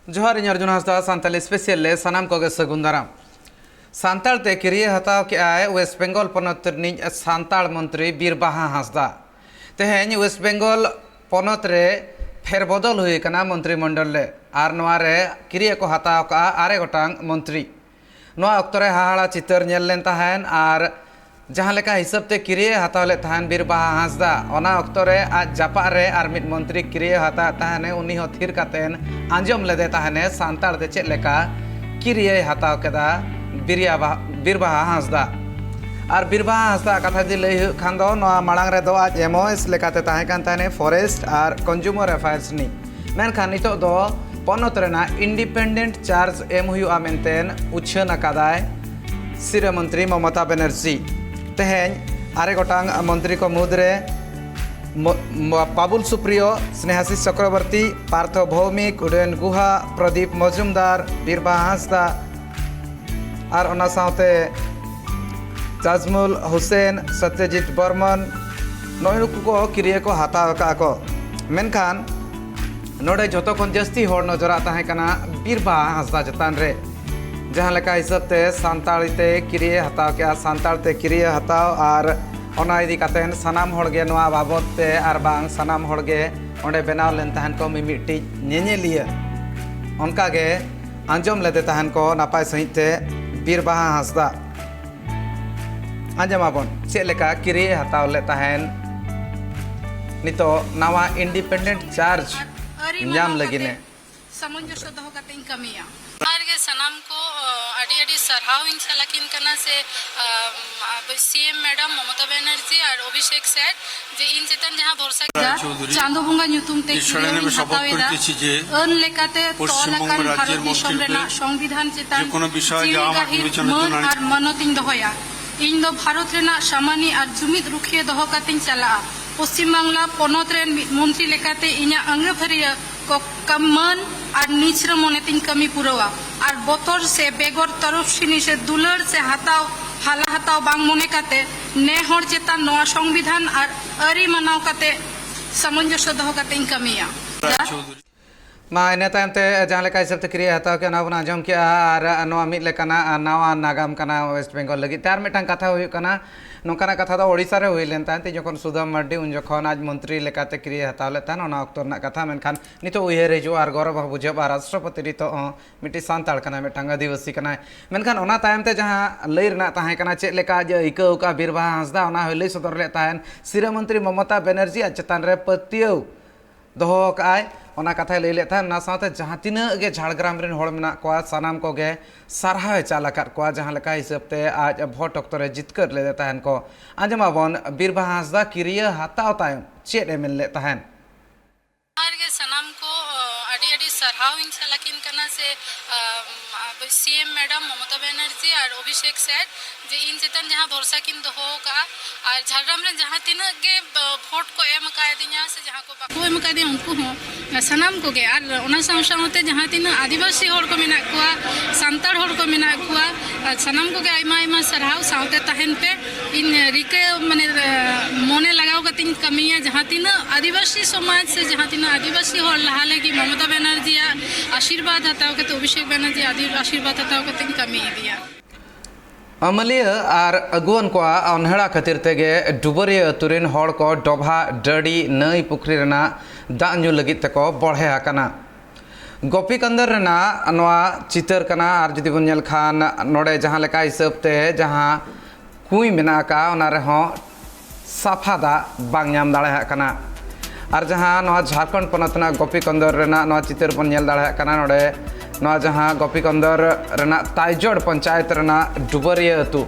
जोहार इन अर्जुन हांसदा सानताली स्पेशल ले सनाम को सगुन दाराम सानताल ते किरिय हताव के आए वेस्ट बेंगल पनत रिनिज सानताल मंत्री बीरबाहा हांसदा तेहेñ वेस्ट बेंगल पनत रे फेरबदल हुई कना मंत्रिमंडल ले आर नोआ रे किरिय को हताव का आरे गोटांग मंत्री नोआ अक्तो रे हाहाड़ा चितर नेल लेन ताहेन आर जहाँ लेका हिसाब ते किरिय हताव ले ताहेन बीरबाहा हांसदा ओना अक्तो रे आज जापा रे आर मिद मंत्री किरिय हता ताहेने उनी हो थिर कातेन आंजम लेदे ताहेने सानताल दे चेद लेका किरिय हताव केदा बीरबाहा हांसदा और बीरबाहा हांसदा कथा जी लई खान दो नोआ मांग रे दो आज एमओएस लेकाते ताहे कान ताहेने फॉरेस्ट और कंज्यूमर अफेयर्स नि मेनखान नितो दो पनत रेना इंडिपेंडेंट चार्ज एम हुआ मेनतेन उछन अकादाय सिर मंत्री ममता बनर्जी तेहेñ आरे गोटांग मंत्री को मुद्रे पाबुल सुप्रियो स्नेहाशीष चक्रवर्ती पार्थ भौमिक उदयन गुहा प्रदीप मजुमदार बीरबाहा हांसदा और ओना साथे ताजमुल हुसैन सत्यजीत बर्मन नोनुकु को किरिय को हताव का को मेनखान नोडे जतो खन जस्ती होड़ नजरा ताहे कना बीरबाहा हांसदा जतान रे जहाँ लेका हिसाब ते सानताली ते किरिय हताव के सानताल ते किरिय हताव और ओना इदी कातेन सनाम होड़गे नोआ बाबत ते आर बांग सनाम होड़गे ओंडे बेनाव लेन ताहन को मिमिटी नेनेलिया उनका गे आंजम लेते ताहन को नापाय सहित ते बीरबाहा हांसदा आंजमाबन चेद लेका किरिय हताव ले ताहन नितो नवा इंडिपेंडेंट चार्ज नाम लगिने सामंजस्य दो कतें कमिया आरगे सनाम को अडी सरहाव इन सलाकिन कना से सीएम मैडम ममता बनर्जी और अभिषेक सर जे इन चेतन जहां भरोसा चांदो बुंगा ᱧᱩᱛᱩᱢ ते हतावेदा अन लेकाते तोलाकान भारत दिसम रेना संविधान चेतन कोनो विषय मन और मनोतिन दोहया इन दो भारत रेना सामानी और जुमिद रुखिया दोह कतिन चला पश्चिम बांगला पनत रेन मंत्री लेकाते इना अंगफरिया को कमन और निचर मनेतिन कमी पुरवा और बतर से बेगर तरफसिनी से दुलर से हताव हाला हताव बांग मने काते ने हर चेतन नवा संविधान और अरी मनाव काते सामंजस्य दो कतिन कमिया मा इन तायमते जहाँ लेका हिसाब ते किरिय हताव के ना बना आंजम के आर नोआ मिद लेकाना नवा नागाम कना वेस्ट बेंगल लगी तार मिटांग कथा हुई कना नोकाना कथा दो ओडिसा रे हुई लेन तान जखन सुदाम मार्डी उन जखन आज मंत्री लेकाते किरिय हताव ले तान ओना अक्तो रना कथा मेनखान नितो उयहर हिजु आर गौरव बुझब आर राष्ट्रपति नितो मिटी सानताल कना मिटांग आदिवासी कना मेनखान ओना तायमते जहाँ लई रना ताहे कना चेद लेका जे इकौ का बीरबाहा हांसदा ओना लई सदर ले ताहेन सिर मंत्री ममता बनर्जी आज चेतान रे पतियौ दोहो काय ओना कथा लई ले ताहेन ना साथे जहाँ तिना गे झाड़ग्राम रेन होड़ मेना कोआ सनाम को गे सारहाय चाल आकाद कोआ जहाँ लेका हिसाब ते आज भोट अक्तो रे जितकर ले ताहेन को आंजमाबन बीरबाहा हांसदा किरिय हताव तायम चेद एमेल ले ताहेन आरगे सनाम को अडी सरहाव इन सलाकिन कना से सीएम मैडम ममता बनर्जी और अभिषेक सर जे इन चेतन जहाँ भरोसा किन दोहो का और झारग्राम रे जहाँ तीना गे भोट को एम काय दिया से जहाँ को बाको एम काय दे उनको हो सनाम को गे और ओना सावते जहाँ तीना आदिवासी होड़ को मेना कुआ सानताड़ होड़ को मेना कुआ सनाम को गे आयमा आयमा सरहाव सावते ताहेन पे इन रिके माने मोने लगाव कतिन कमिया जहाँ तीना आदिवासी समाज से जहाँ तीना आदिवासी होड़ लहा लेगी ममता बनर्जी आशीर्वाद हताव के तो अभिषेक बनर्जी आशीर्वाद हताव कतिन कमी दिया अमलिय और अगुवन को अनहड़ा खातिर तेगे डुबरिया अतुरेन होड़ को डोभा डडी नई पुखरी रेना दाग ᱧᱩ लगित तको बढ़े आकना गोपीकंदर रेना नोआ चितर कना और जुदी बन नेल खान नोडे जहाँ लेका हिसाब ते जहाँ कुई मेना का ओना रे हो साफा दा बांग ᱧᱟᱢ दाड़े आकना और जहाँ नोआ झारखंड पनतना गोपीकंदर रेना नोआ चितर बन नेल दाड़े आकना नोडे नोआ जहाँ गोपीकंदर रेना ताइजोड़ पंचायत रेना डुबरिया अतु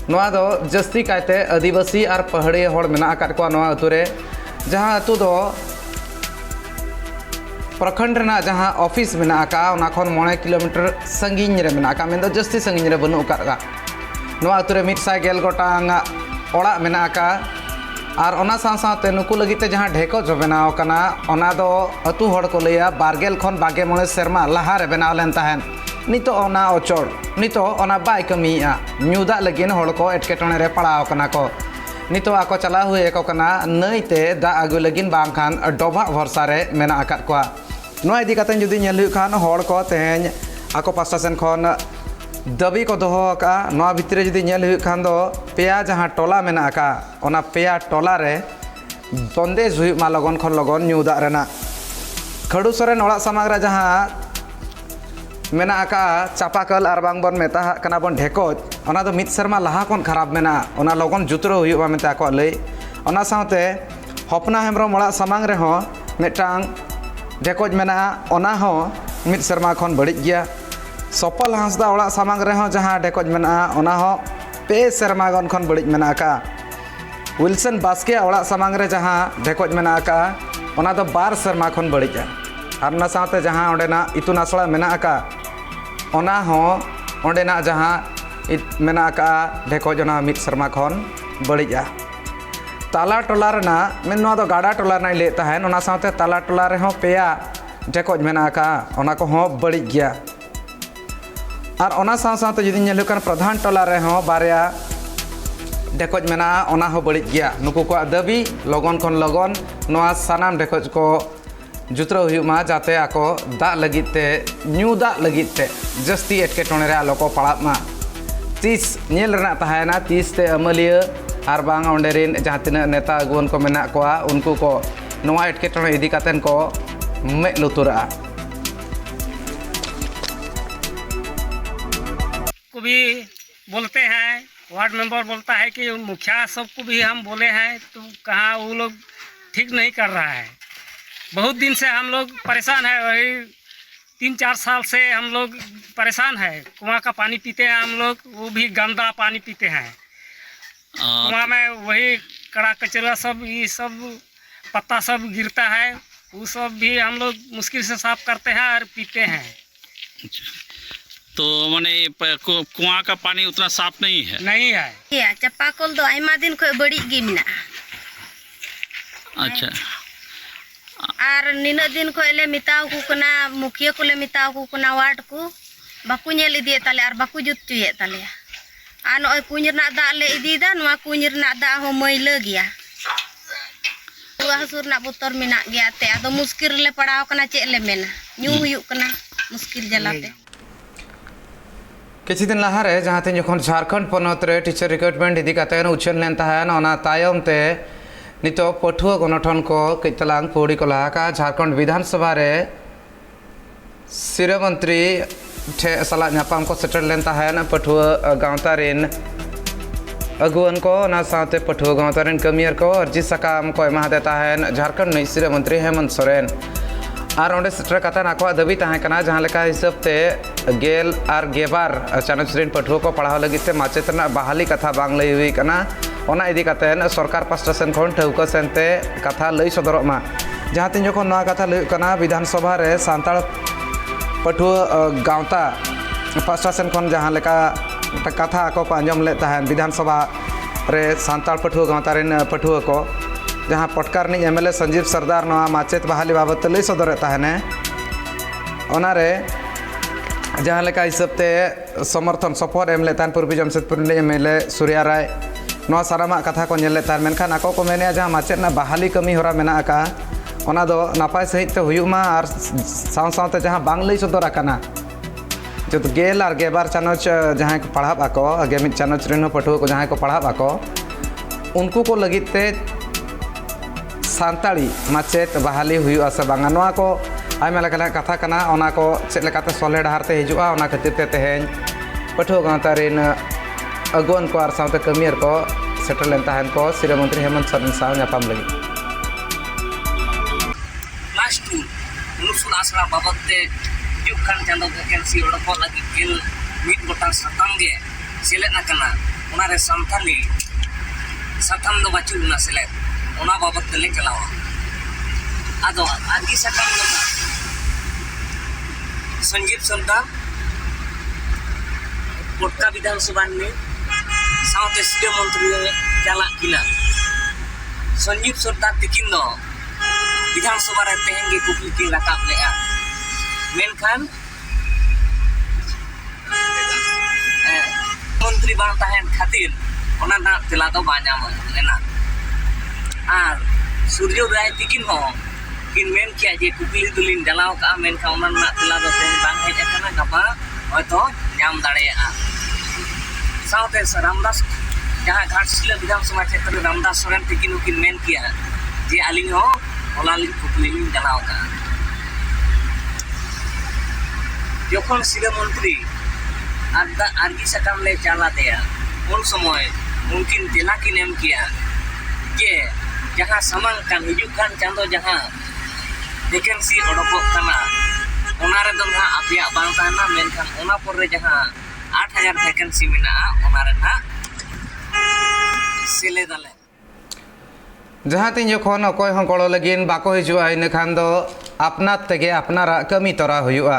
नोआ दो जस्ती कायते आदिवासी और पहाड़ी होड़ मेना आकाद कोआ नोआ अतु रे जहाँ अतु दो प्रखंड रेना जहाँ ऑफिस मेना आका ओना खन 9 किलोमीटर संगीन रे मेना आका मेन दो जस्ती संगीन रे बनु आकादा नोआ अतु रे 100 गोटांग ओड़ा मेना आका और ओना साथे नुकु लगिते जहाँ ढेको जो बनाव कना ओना दो अतु होड़ को लैया 12 खन 22 सेरमा लहा रे बनाव लेन ताहेन नितो ओना अचोड़ नितो ओना बाय कमिया ᱧᱩᱫᱟᱜ लगिन होड़ को एटकेटणे रे पड़ाव कना को नितो आको चला हुए को कना नईते दा आगु लगिन बांखान डोभा भरसा रे मेना आकाद कोआ नोआ इदी कातें जुदी नेल हुई खान हड़ को तेहें आको पास्टा सेन खन दाबी को दोहो का नोआ भितरे जुदी नेल हुई खान दो पेया जहां टोला मेना का ओना पेया टोला रे बंदेज हुई मा लगन खन लगन न्यू दाग रेना खड़ू सरेन ओड़ा समाग रे जहां मेना का चापाकल और बांग बन मेता कना बन ढेकोज ओना दो मिद सेरमा लहा कोन खराब मेना ओना लगन जुतरो हुई बा मेता को लई ओना साथे हपना हेमरम ओड़ा समांग रे हो मिटांग ढेकोज मेना ओना हो मिद सेरमा खन बड़िज गया सफल हांसदा ओड़ा समांग रे हो जहां ढेकोज मेना ओना हो पे सेरमा गन खन बड़िज मेना का विल्सन बास्के ओड़ा समांग रे जहां ढेकोज मेना का ओना दो 12 सेरमा खन बड़िजा और ना साथे जहां ओंडेना इतुन आसड़ा मेना का ओना हो ओंडेना जहां मेना का ढेकोज ओना मिद सेरमा खन बड़िजा ताला टोला रेना मेन नोआ दो गाड़ा टोला ना ले तहन ओना साथे ताला टोला रे हो पेया ढेकोज मेना का ओना को हो बड़िज गया और ओना साथे जुदी नेल हुई प्रधान टोला रे हो बारया ढेकोज मेना ओना हो बड़िज गया नुकु को दाबी लगन खन लगन नोआ सानाम ढेकोज को जुतरो हुई जाते आको दा लगिते न्यू दा लगिते जस्ती एटकेटोणे रे आलो को पड़ाब मा 30 नेल रेना तहायना 30 ते अमलिया और बांग ओंडेरिन जहां तिना नेता अगुवन को मेना कोआ उनको को नोआ एटकेटोणे इदी कातेन को मे लुतुरा को भी बोलते हैं वार्ड मेंबर बोलता है कि मुखिया सबको भी हम बोले हैं तो कहाँ वो लोग ठीक नहीं कर रहा है। बहुत दिन से हम लोग परेशान है, वही 3-4 साल से हम लोग परेशान है। कुआं का पानी पीते हैं हम लोग, वो भी गंदा पानी पीते हैं। कुआं में वही कड़ा कचरा सब ये सब पत्ता सब गिरता है, वो सब भी हम लोग मुश्किल से साफ करते हैं और पीते हैं। तो माने कुआं का पानी उतना साफ नहीं है? नहीं है। चापाकल दो आयमा दिन को बड़ी गी मिना। अच्छा। और निना दिन को ले मिताव को कना मुखिया को ले मिताव को कना वार्ड को बाकू नेल इदी ताले और बाकू जुतुए ताले आ नय कुंजर ना दा ले इदी दा नवा कुंजर ना दा हो मैला गया हसुर ना बोतर मिना गया ते आदो मुश्किल ले पड़ाव कना चे ले मेना न्यू हुयु कना मुश्किल जलाते किसी दिन लहारे जहां तीन जखन झारखंड पनत रे टीचर रिक्रुटमेंट इदी कातेन उछन लेन तहन ओना तायम ते नितो पठुआ गणठन को कइतलांग पौड़ी को लाका झारखंड विधानसभा रे सिरा मंत्री ठे सला नापाम को सेटल लेन तहन पठुआ गांवता रेन अगुवन को ना साथे पठुआ गांवता रेन कमियर को अर्जी सकाम को एमा देता है झारखंड नै सिरा मंत्री हेमंत सोरेन और ओंडे सेटर कथा नाको दाबी तहां कना जहां लेका हिसाब ते गेल और गेबार चानच रेन पठुआ को पढ़ाव लगी ते माचेत ना बहाली कथा बांग लई हुई कना ओना इदी कातेन सरकार पास्टा सेन खन ठौका सेनते कथा लई सदरक मा जहां तीन जखन नवा कथा लई कना विधानसभा रे सांताल पठुआ गांवता पास्टा सेन खन जहां लेका कथा को अंजम ले तहन विधानसभा रे सांताल पठुआ गांवता रेन पठुआ को जहां पटकार नि एमएलए संजीव सरदार नवा माचेत बहाली बाबत लई सदर तहने ओना रे जहां लेका हिसाब ते समर्थन सपोर्ट एम लेतान पूर्वी जमशेदपुर एमएलए सूर्या राय नवा सारामा कथा को नेल तार मेनखान आको को मेने जहां माचेत ना बहाली कमी होरा मेना का ओना दो नापाय सहित ते हुयुमा और साव सावते जहां बांग लई सदर आकाना जो तो गेल और गेबार चानच जहां को पढ़ाब आको गेमित चानच रेन पठुआ को जहां को पढ़ाब आको उनको को लगिते सांताड़ी माचेत बहाली हुयुआ से बांगा नवा को आयमा लेका कथा कना ओना को चेद लेकाते सोले डहार ते हिजुआ ओना खातिर ते तेहेन पठुआ गांवता रेन अगुवन को और साथे कमियर को सेटल लेन तहन को सिरा मंत्री हेमंत सोरेन साव नापाम लगी क्लास 2 मुनुसुल आसरा बाबते जुखान चांदो वैकेंसी ओडको लगी गेल मिद गोटा सताम गे सेलेना कना ओना रे संथाली सताम दो बाचु ना सेलेट ओना बाबत ले चलावा आदो आदि सताम दो संजीव सरदार कोटका विधानसभा में साथे सीधे मंत्री चला किना संजीव सरदार तिकिन दो विधानसभा रे तेहेन गे कुकली की राकाब लेआ मेनखान मंत्री बांग तहन खातिर ओना ना तेला दो बाñam लेना और सूर्य राय तिकिन हो किन मेन किया जे कुकली दुलिन जलाव का मेन का उना ना तेला दो तेन बांग हेज अकना गपा होयतो नाम दाड़ेया साउते रामदास जहां घाटशिला विधानसभा क्षेत्र रामदास सोरेन तकिन उकिन मेन किया जे आलिन हो ओलालिन कुकली लिन जलाव का जखन शिला मंत्री आरगी सकाम ले चाला दिया उन समय उनकिन तेला किन एम किया जे जहां समंग कान हिजुक कान चांदो जहां वैकेंसी ओडोको कना ओना रे दो ना आपिया बांग ताना मेनखान ओना पर रे जहां 8000 वैकेंसी मेना ओना रे ना सिले दले जहाँ तीन जखन अकय हं गड़ो लगिन बाको हिजुआ इन खान दो अपना तेगे अपनारा कमी तोरा हुआ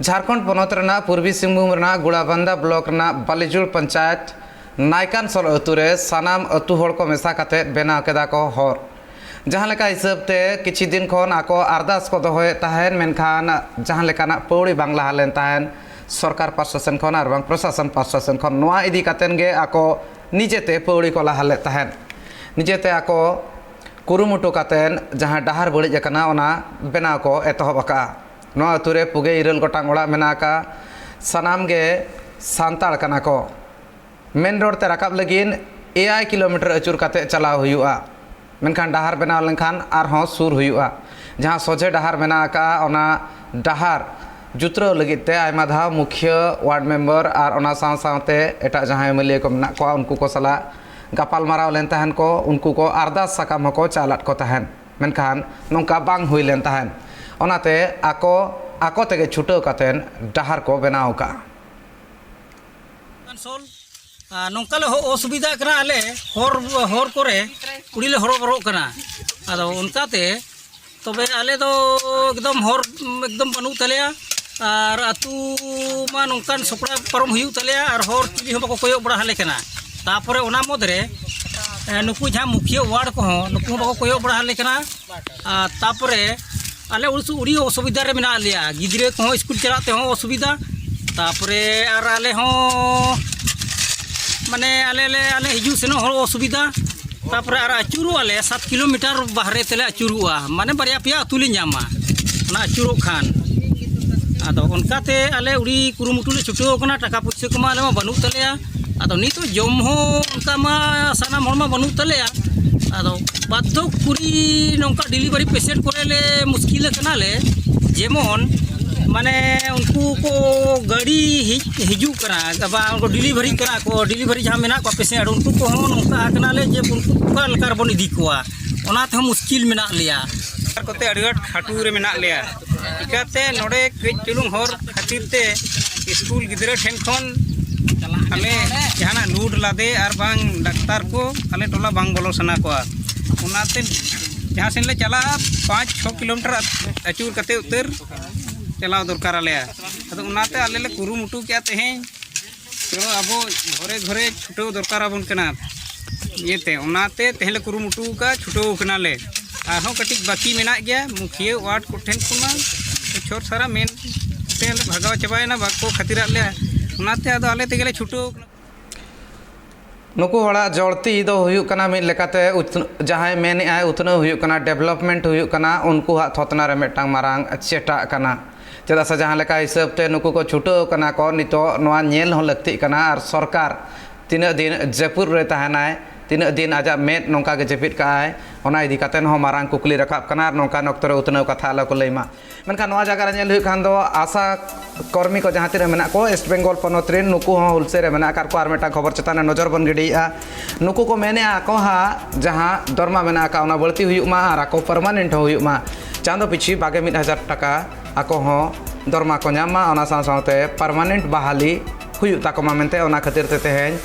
झारखंड पनत रना पूर्वी सिंहभूम रना गुड़ाबंदा ब्लॉक रना बालीजुल पंचायत नायकान सल अतु रे सानाम अतु हड़ को मेसा काते बेना केदा को हर जहाँ लेका हिसाब ते किछि दिन खन आको अरदास को दोहे ताहेन मेनखान जहाँ लेकाना पौड़ी बांग लहा लेन ताहेन सरकार प्रशासन खन आर बांग प्रशासन प्रशासन खन नोआ इदी कातेन गे आको निजेते पौड़ी को लहा ले ताहेन निजेते आको कुरुमुटु कातेन जहाँ डाहार बड़िज अकना ओना बेना को एतहब अका नोआ अतु रे पुगे 9 गोटांग ओड़ा मेना का सानाम गे सांताड़ कना को मेन रोड ते राकाब लगिन 9 किलोमीटर अचूर काते चलाव हुआ मेनखान डाहार बनाव लेनखान आरहों सुर हुआ जहाँ सोझे डाहार मेना का ओना डाहार जुतरो लगिते आयमा धाव मुखिया वार्ड मेंबर और ओना साव सावते एटा जहाँ एमएलए को मेना को उनको को सला गपाल माराव लेन तहन को उनको को अरदास साकाम को चालाट को तहन मेनखान नोंका बांग हुई लेन तहन ओनाते आको तेगे छुटो कातेन डाहार को बनाव का नौकाले असुविधा कना आले हर करे कुड़ीले हरबरो कना आदो उनकाते तबे आले दो एकदम हर एकदम बनू तलेया और अतु मा नौकान सपड़ा परम हुयु तलेया और हर चिली हम को कोयो बड़ा हाले कना तापरे ओना मदरे नुकु जहाँ मुखिया वार्ड को नुकु बको कोयो बड़ा हाले कना तापरे आले उड़ी असुविधा रे मेना लिया गिद्रे को स्कूल चलाते हो असुविधा तापरे और आले हो माने आले हिजू सेनो हर असुविधा तापरे आर अचुरो आले 7 किलोमीटर बाहरे तेले अचुरुआ माने बारिया पिया अतुली ᱧᱟᱢᱟ ना अचुरो खान आदो उनकाते आले उड़ी कुरुमुटुले छुटो कना टाका पैसा को आले मा बनू तलेया आदो नितो जम हो उनका मा सानाम हरमा बनू तलेया आदो बाध्य कुरी नोंका डिलीवरी पेशेंट कोरेले मुश्किल कनाले जेमन माने उनको को गाड़ी हिजू करा गबा उनको डिलीवरी करा को डिलीवरी जहाँ मेना को पेशेंट उनको को नोंका कनाले जे उनको का लकार बन इदी कोआ ओना ते मुश्किल मेना लिया कोते अड़गट खाटू रे मेना लिया इकाते नोडे कई चुलुंग हर खातिर ते स्कूल गिदरे ठेन खन आले जहाना लूड लादे और बांग डाक्टर को आले टोला बांग बोलो सना को ओनाते जहाँ से ले चला 5-6 किलोमीटर अचूर कते उतर चलाव दरकार आले अदो उनाते आले ले कुरुमुटु क्या तेहें चलो अबो घरे घरे छुटो दरकार बन कना येते उनाते तेहेले कुरुमुटु का छुटो कना ले आहो कटिक बाकी मेना गया मुखिया वार्ड को ठेन कुमा छोर सारा मेन तेल भगाव चबायना बाको खातिर आले उनाते अदो आले तेगेले छुटो नुकु हड़ा जड़ती दो हुयुक कना मिद लेकाते जहां मेने आय उतना हुयुक कना डेवलपमेंट हुयुक कना उनको हा थोतना रे मेटांग मारांग चेटा कना चेदा से जहां लेका हिसाब ते नुकु को छुटो कना को नितो नोआ नेल हो लगती कना और सरकार तीन दिन जयपुर रे तहनाय तीन दिन आजा मेद नोंका गे जेपिट काय ओना इदी कातेन हो मारांग कुकली रखाब कना नोंका नक्तरे उतना कथा ला को लैमा मेनखा नोआ जगह रे नेल हुयुक खान दो आशा कर्मी को जहाँ तीन मेना को वेस्ट बेंगल पनत रे नुकु हो हुलसे रे मेना कार को आर मेटा खबर चताने नजर बन गिडिया नुकु को मेने आको हा जहाँ दरमा मेना का ओना बळती हुयुक मा आर आको परमानेंट हुयुक मा चांदो पिछि 21,000 टाका आको हो दरमा को ᱧᱟᱢᱟ ओना साव सावते परमानेंट बहाली हुयुक ताको मा मेनते ओना खातिर ते तेहेन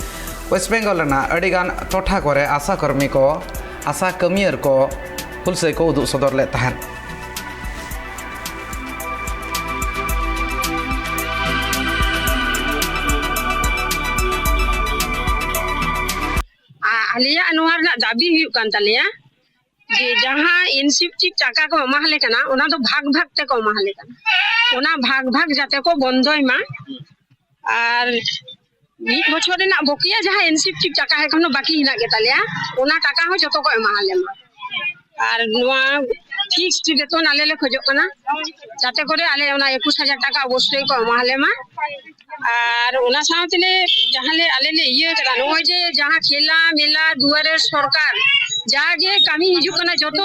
वेस्ट बेंगल रना अडिगान टोठा करे आशा कर्मी को आशा कमियर को हुलसे को उदुग सदर ले तहन आलिया नोहार ना दाबी हुयुक कान तालिया जे जहाँ इनसेप्टिव टाका को एमाहले कना ओना दो भाग भाग ते को एमाहले कना ओना भाग भाग जाते को बंदोय मा और मीट बछर ना बकिया जहाँ इनसेप्टिव टाका है कोनो बाकी हिना के तालिया ओना टाका हो जतो को एमाहले मा और नोआ फिक्सड बेतन आले ले खोजो कना जाते करे आले ओना 21,000 टाका अवश्य को एमाले मा আর ওনা সাথে যাহালে আলে লে ইয়ে করা নয় যে যাহা খেলা মেলা দুয়ারে সরকার যা যে কামি হিজু কানা যত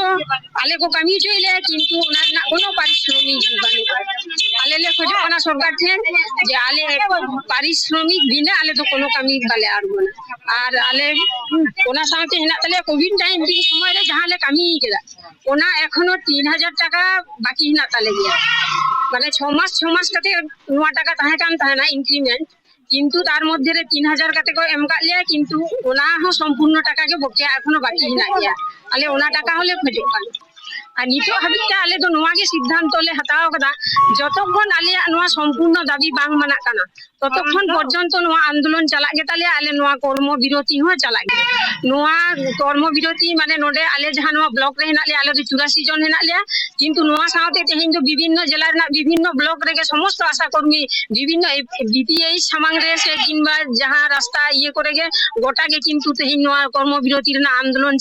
আলে কো কামি চইলে কিন্তু ওনার না কোনো পারিশ্রমিক বানি আলে লে খোঁজ কানা সরকার ঠেন যে আলে পারিশ্রমিক বিনা আলে তো কোনো কামি বালে আরবো না আর আলে ওনা সাথে হেনা তালে কোভিড 19 সময় রে যাহালে কামি কেলা ওনা এখনো 3,000 টাকা বাকি হেনা তালে গিয়া মানে 6 মাস কাতে 9 টাকা তাহে কান তাহে না ইনক্রিমেন্ট কিন্তু তার মধ্যে 3,000 কাতে কো এম কালিয়া কিন্তু ওনা সম্পূর্ণ টাকাকে বকে এখনো বাকি না গিয়া আলে ওনা টাকা হলে খোঁজো কান আর নিতো হাবিটা আলে তো নোয়াগে সিদ্ধান্ত লে হাতাও কথা যতক্ষণ আলে নোয়া সম্পূর্ণ দাবি বাং মানা কানা ততক্ষণ পর্যন্ত নোয়া আন্দোলন চালাগে তালে আলে নোয়া কর্মবিরতি হো চালাগে নোয়া কর্মবিরতি মানে নোডে আলে যাহা নোয়া ব্লক রে হেনালে আলে 84 জন হেনালে কিন্তু নোয়া সাথে তেহিন তো বিভিন্ন জেলার না বিভিন্ন ব্লক রেগে সমস্ত আশাকর্মী বিভিন্ন বিপিএই সামাং রে সে কিংবা যাহা রাস্তা ইয়ে করেগে গোটাকে কিন্তু তেহিন নোয়া কর্মবিরতির না আন্দোলন